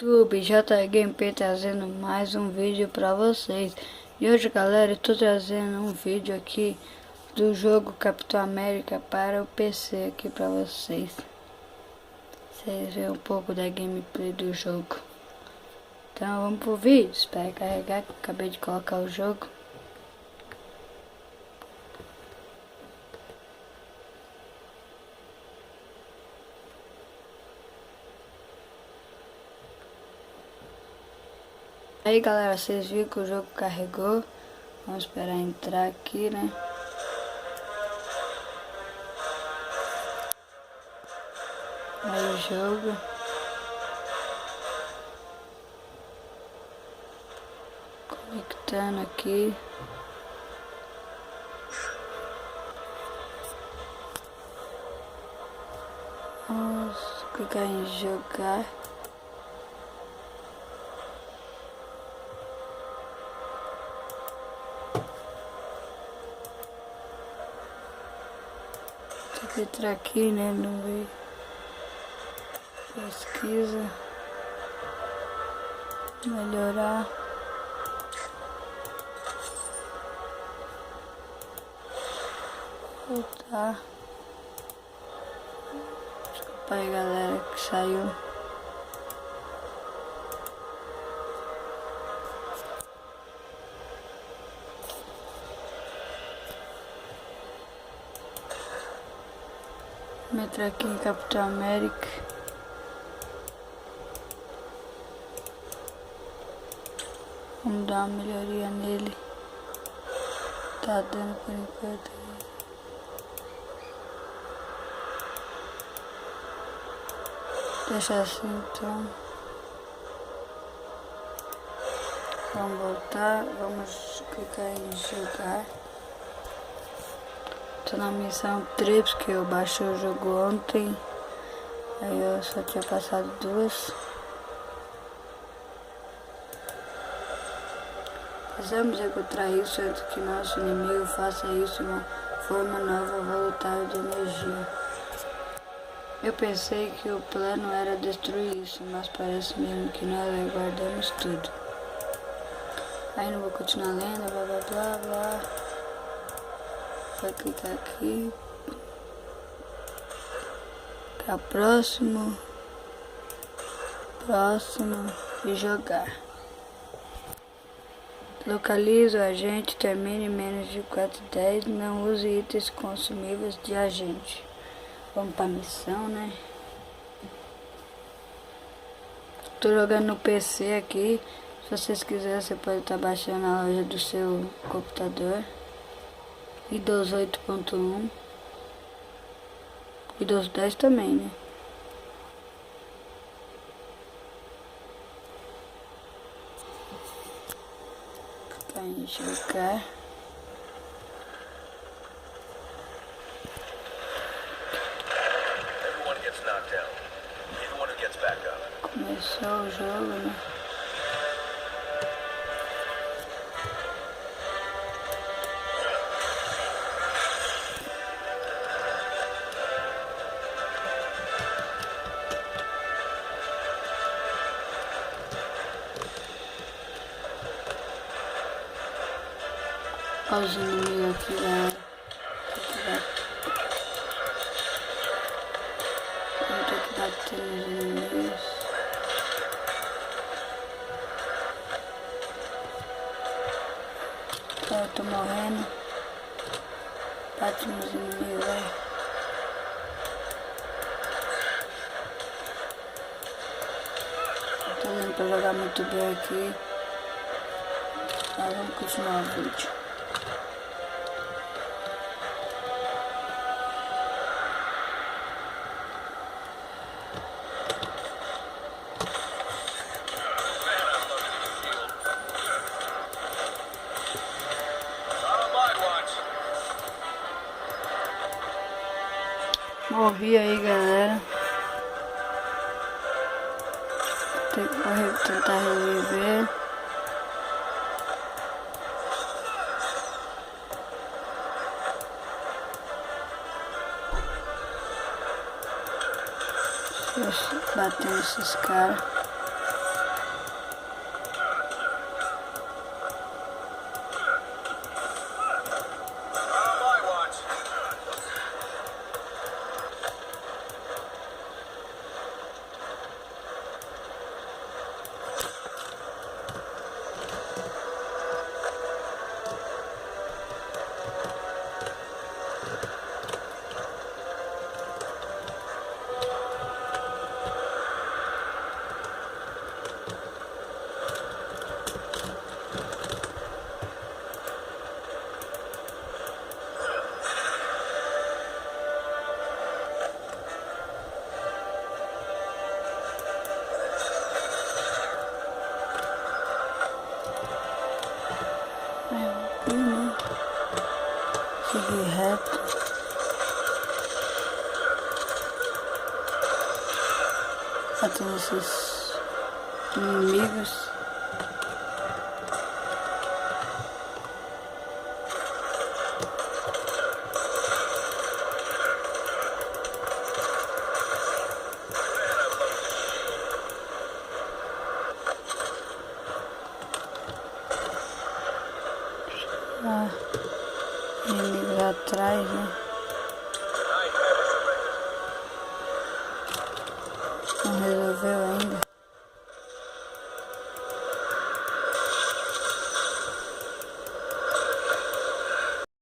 YouTube, JR Gameplay trazendo mais um vídeo pra vocês. E hoje, galera, eu tô trazendo um vídeo aqui do jogo Capitão América para o PC aqui pra vocês. Vocês verem um pouco da gameplay do jogo. Então vamos pro vídeo, espera carregar que eu acabei de colocar o jogo. Aí galera, vocês viram que o jogo carregou. Vamos esperar entrar aqui, né? Aí o jogo. Conectando aqui. Vamos clicar em jogar. Tem que entrar aqui, né? No meio. Pesquisa. Melhorar. Voltar. Desculpa aí, galera, que saiu. Vamos entrar aqui em Capitão América. Vamos dar uma melhoria nele. Tá dando por enquanto. Deixa assim então. Vamos voltar. Vamos clicar em jogar. Tô na missão 3 porque eu baixei o jogo ontem. Aí eu só tinha passado 2. Precisamos encontrar isso antes que nosso inimigo faça isso uma forma nova voluntária de energia. Eu pensei que o plano era destruir isso, mas parece mesmo que nós guardamos tudo. Aí não vou continuar lendo, blá blá blá blá. Vou clicar aqui. Para próximo e jogar. Localize o agente, termine em menos de 4:10, não use itens consumíveis de agente. Vamos pra missão, né? Tô jogando no PC aqui. Se vocês quiserem, você pode estar baixando na loja do seu computador. Windows 8.1. Windows 10 também, né? Clicar em jogar. Começou o jogo, né? Olha os inimigos aqui, galera. Vamos ter que bater nos inimigos. Eu tô morrendo. Bate nos inimigos, velho. Não tô dando pra jogar muito bem aqui. Mas vamos continuar o vídeo. Morri aí, galera. Tem que tentar reviver. Deixa eu bater nesses caras. seguir reto. Batendo esses inimigos. Inimigos atrás, né? Vamos